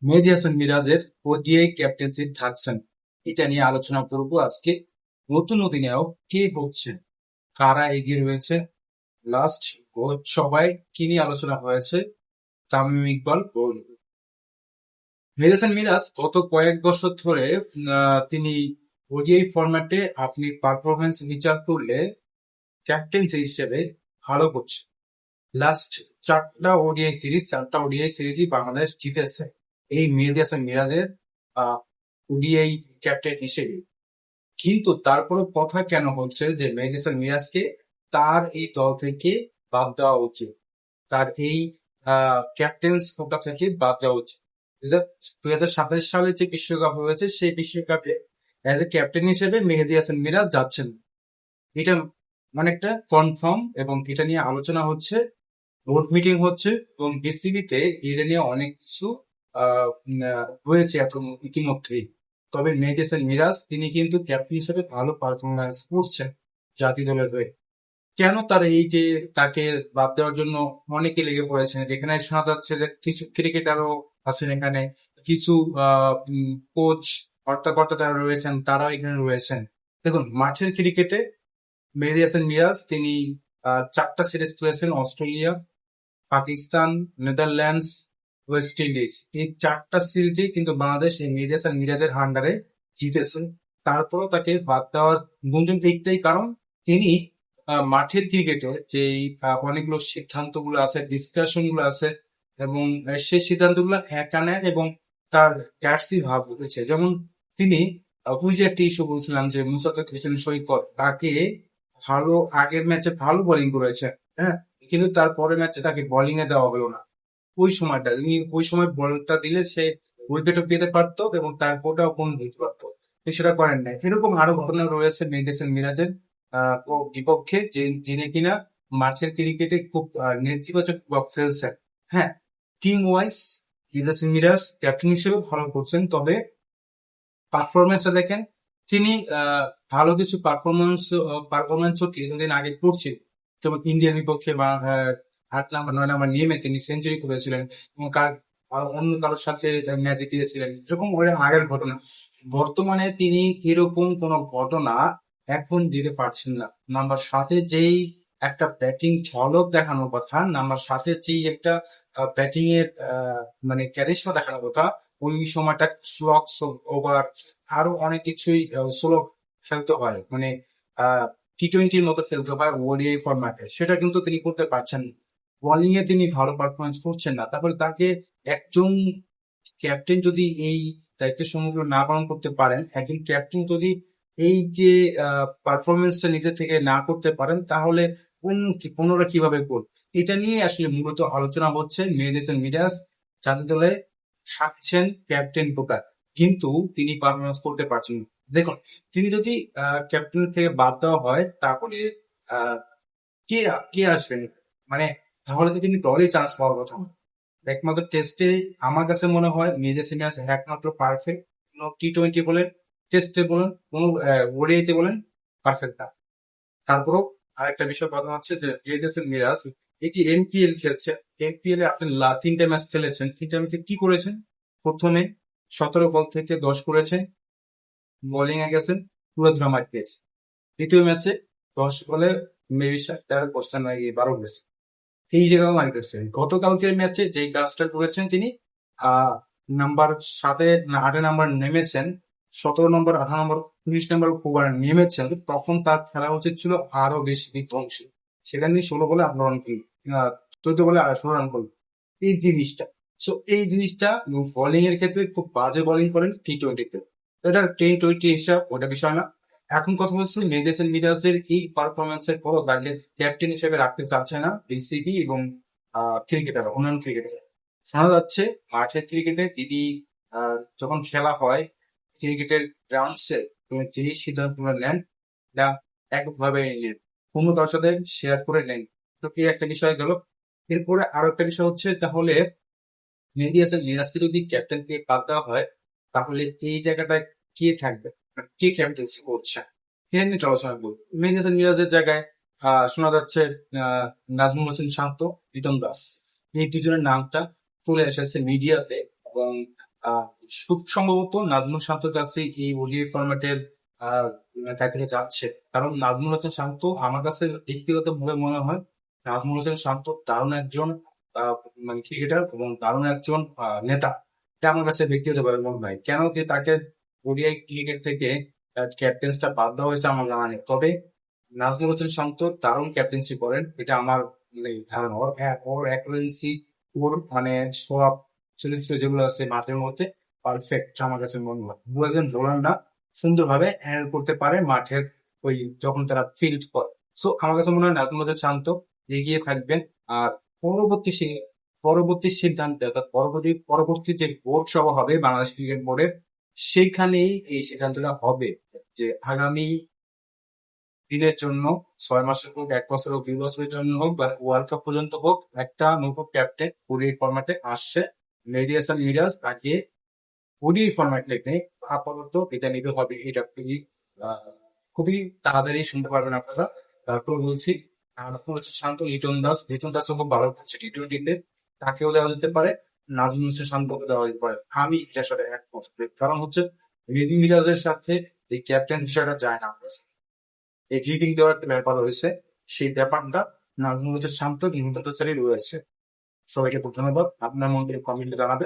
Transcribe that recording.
মেহেদী হাসান মিরাজের ODI captaincy থাকছেন, এটা নিয়ে আলোচনা করব আজকে। নতুন অধিনায়ক কে হচ্ছে, কারা এগিয়ে রয়েছে, লাস্ট সবাই কি নিয়ে আলোচনা হয়েছে, তামিম ইকবাল বল। মেহেদী হাসান মিরাজ গত কয়েক বছর ধরে তিনি ওডিআই ফরম্যাটে আপনি পারফরমেন্স বিচার করলে ক্যাপ্টেন্সি হিসেবে ভালো করছে। লাস্ট চারটা ওডিআই সিরিজই বাংলাদেশ জিতেছে এই মেহেদী হাসান মিরাজের ওডিআই ক্যাপ্টেন হিসেবে। কিন্তু তারপরে কথা কেন হচ্ছে যে মেহেদী হাসান মিরাজকে তার এই দল থেকে বাদ দেওয়া উচিত, তার এই ক্যাপ্টেন্স কোটা থেকে বাদ দেওয়া উচিত। 2027 সালে যে বিশ্বকাপ হয়েছে সেই বিশ্বকাপে অ্যাজ এ ক্যাপ্টেন হিসেবে মেহেদী হাসান মিরাজ যাচ্ছেন, এটা অনেকটা কনফার্ম এবং এটা নিয়ে আলোচনা হচ্ছে, বোর্ড মিটিং হচ্ছে এবং বিসিবিতে এটা নিয়ে অনেক কিছু হয়েছে এখন ইতিমধ্যেই। তবে মেহেদী হাসান মিরাজ তিনি কিন্তু ক্যাপ্টেন হিসেবে ভালো পারফরমেন্স করছেন জাতীয় দলের হয়ে। কেন তার এই যে তাকে বাদ দেওয়ার জন্য অনেকে লেগে পড়েছেন, যেখানে শোনা যাচ্ছে যে কিছু ক্রিকেটারও আছেন এখানে, কিছু কোচ কর্তা যারা রয়েছেন তারাও এখানে রয়েছেন। দেখুন, মাঠের ক্রিকেটে মেহেদী হাসান মিরাজ তিনি 4টা সিরিজ খেলেছেন, Australia, Pakistan, Netherlands, West Indies. এই 4টা সিরিজে কিন্তু বাংলাদেশ এই মেহেদী হাসান মিরাজের আন্ডারে জিতেছে। তারপরও তাকে বাদ দেওয়ার গুঞ্জন একটাই কারণ, তিনি মাঠের ক্রিকেটে যে অনেকগুলো সিদ্ধান্ত গুলো আছে, ডিসকাশন গুলো আছে এবং সেই সিদ্ধান্ত গুলো একা নেয় এবং তার ক্যাটসি ভাব উঠেছে। যেমন তিনি ওই যে একটা ইস্যু বলছিলাম যে মুশতাক হোসেন সৈকত তাকে ভালো আগের ম্যাচে ভালো বোলিং করেছে, হ্যাঁ, কিন্তু তার পরের ম্যাচে তাকে বোলিং এ দেওয়া হলো না। ওই সময় বলটা দিলে সে উইকেটও পেতে পারতো এবং তার কোটাও কোন দিতে পারতো, সেটা করেন নাই। এরকম আরো ঘটনা রয়েছে মেহেদী হাসান মিরাজের বিপক্ষে, যে যিনি কিনা মাঠের ক্রিকেটে খুব নেতিবাচক প্রভাব ফেলছেন। হ্যাঁ, টিম ওয়াইজ মেহেদী হাসান মিরাজ ক্যাপ্টেন হিসেবে ভালো করছেন, তবে পারফরমেন্সটা দেখেন, তিনি ভালো কিছু পারফরমেন্সও কিছুদিন আগে করছে। যেমন ইন্ডিয়ার বিপক্ষে বা 8 নাম্বার 9 নাম্বার নিয়মে তিনি সেঞ্চুরি করেছিলেন এবং অন্য কারোর সাথে ম্যাচ জিতিয়েছিলেন, এরকম ওই আগের ঘটনা। বর্তমানে তিনি এরকম কোন ঘটনা এখন দিতে পারছেন না। নাম্বার 7-এ যেই একটা ব্যাটিং ঝলক দেখানোর কথা, নাম্বার 7-এর যেই একটা ব্যাটিং এর মানে ক্যারিশমা দেখানোর কথা, ওই সময়টা স্লগ ওভার আরো অনেক কিছুই স্লো খেলতে হয়, মানে টি-20-র মতো খেলতে হয় ওডিআই ফরম্যাটে, সেটা কিন্তু তিনি করতে পারছেন না। বোলিং এ তিনি ভালো পারফরমেন্স করছেন না। তারপরে তাকে একজন ক্যাপ্টেন যদি এই দায়িত্ব সমূহ না পালন করতে পারেন, একজন ক্যাপ্টেন যদি এই যে পারফরমেন্সটা নিজে থেকে না করতে পারেন, তাহলে অন্যরা কিভাবে করবে? এটা নিয়ে আসলে মূলত আলোচনা হচ্ছে। মেহেদী হাসান মিরাজ জাতীয় দলে থাকছেন ক্যাপ্টেন কোটায়, কিন্তু তিনি পারফরমেন্স করতে পারছেন না। দেখুন, তিনি যদি ক্যাপ্টেন থেকে বাদ দেওয়া হয়, তাহলে আহ, কে কে আসবেন, মানে তাহলে তো তিনি দলে চান্স পাওয়ার কথা না। একমাত্র টেস্টে আমার কাছে মনে হয় মেজর সিনিয়র একমাত্র পারফেক্ট। কোনো টি-20 বলেন, টেস্টে বলেন, কোনো ওডিআইতে বলেন, পারফেক্ট না। তারপরও আরেকটা বিষয় কথা হচ্ছে যে মেজর মিরাজ এই যে এনপিএল খেলছে, এনপিএল এ আপনি 3টে ম্যাচ খেলেছেন, 3টে ম্যাচে কি করেছেন? প্রথমে 17 বল থেকে 10 করেছেন, বোলিং এ গেছেন, পুরো মার পেয়েছে। দ্বিতীয় ম্যাচে 10 বলে মেবি 13 করছেন, 12 করেছেন, এই জায়গাও মার পেয়েছেন। গতকালকের ম্যাচে যেই কাজটা করেছেন তিনি, আহ নাম্বার 7-8 নাম্বার নেমেছেন, 17 নম্বর, 18 নম্বর, 19 নম্বর ওভার নেমেছেন, তখন তার খেলা উচিত ছিল আরো বেশি বিধ্বংসী। সেখানে 16 বলে 18 রান করল, 14 বলে 18 রান করল। এই জিনিসটা, এই জিনিসটা বোলিং এর ক্ষেত্রে খুব বাজে বোলিং করেন টি-20-তে। এটা টি-20 হিসাব, ওটা বিষয় না। এখন কথা হচ্ছে মেহেদী হাসান মিরাজের এই পারফরমেন্স এর পরও তাকে ক্যাপ্টেন হিসেবে রাখতে চাচ্ছে না বিসিবি এবং অন্যান্য ক্রিকেটার। শোনা যাচ্ছে মাঠের ক্রিকেটে তিনি যখন খেলা হয়, ক্রিকেটের গ্রাউন্ডসে তুমি যেই সিদ্ধান্ত নেন এটা একভাবে নেন, কোনো কারোর সাথে শেয়ার করে নেন। তো কি একটা বিষয় গেল। এরপরে আরো একটা বিষয় হচ্ছে, তাহলে মেহেদী হাসান মিরাজকে যদি ক্যাপ্টেন দিয়ে বাদ দেওয়া হয়, তাহলে এই জায়গাটায় কে থাকবে, মানে কে ক্যাপ্টেন্সি করছে, এটা নিয়ে একটু আলোচনা করবো। মেহেদী হাসান মিরাজের জায়গায় শোনা যাচ্ছে নাজমুল হোসেন শান্ত, রিটন দাস, এই দুজনের নামটা চলে এসেছে মিডিয়াতে এবং আহ, খুব সম্ভবত নাজমুল শান্তর কাছে এই ওডিআই ফরম্যাটের টাইটেলে যাচ্ছে, কারণ নাজমুল হোসেন শান্ত আমার কাছে ব্যক্তিগত ভাবে মনে হয় নাজমুল হোসেন শান্ত দারুণ একজন আহ, মানে ক্রিকেটার এবং দারুণ একজন নেতা। এটা আমার কাছে ব্যক্তিগত ভাবে মনে হয়। কেন কি তাকে ওডিআই ক্রিকেট থেকে ক্যাপ্টেন্সটা বাদ দেওয়া হয়েছে আমার জানা নেই, তবে নাজমুল হোসেন শান্ত দারুণ ক্যাপ্টেন্সি করেন, এটা আমার মানে ধারণা। ওর অ্যাকুরেন্সি, ওর মানে সব চরিত্র যেগুলো আছে মাঠের মধ্যে পারফেক্ট আমার কাছে মনে হয়। দু একজন বোলাররা সুন্দরভাবে হ্যান্ডেল করতে পারে মাঠের ওই যখন তারা ফিল্ড করে। সো আমার কাছে মনে হয় নাজমুল হোসেন শান্ত এগিয়ে থাকবেন। আর পরবর্তী পরবর্তী সিদ্ধান্তে অর্থাৎ পরবর্তী যে বোর্ড সভা হবে বাংলাদেশ ক্রিকেট বোর্ডের, সেইখানেই এই সিদ্ধান্তটা হবে যে আগামী দিনের জন্য 6 মাসের হোক, 1 বছর হোক, 2 বছরের জন্য হোক, বা ওয়ার্ল্ড কাপ পর্যন্ত হোক, একটা নতুন ক্যাপ্টেন ওডিআই ফরম্যাটে আসছে। মেডিয়াস মিরাজ তাকে ওডিআই ফরম্যাট লেখে আপাতত এটা নিতে হবে। এটা খুবই আহ, খুবই তাড়াতাড়ি শুনতে পারবেন আপনারা। তারপর বলছি আর হচ্ছে শান্ত লিটন দাস খুব ভালো করছে টি20-তে, তাকেও দেওয়া যেতে পারে। নাজমুল হোসেন শান্তকে দেওয়া যেতে পারে। আমি এটার সাথে একমত। কারণ হচ্ছে মেহেদী মিরাজের সাথে এই ক্যাপ্টেন বিষয়টা যায় না, এই রিডিং দেওয়ার একটা ব্যাপার রয়েছে, সেই ব্যাপারটা নাজমুল হোসেন শান্ত কিন্তু রয়েছে। সবাইকে ধন্যবাদ, আপনার মধ্যে কমেন্টে জানাবে।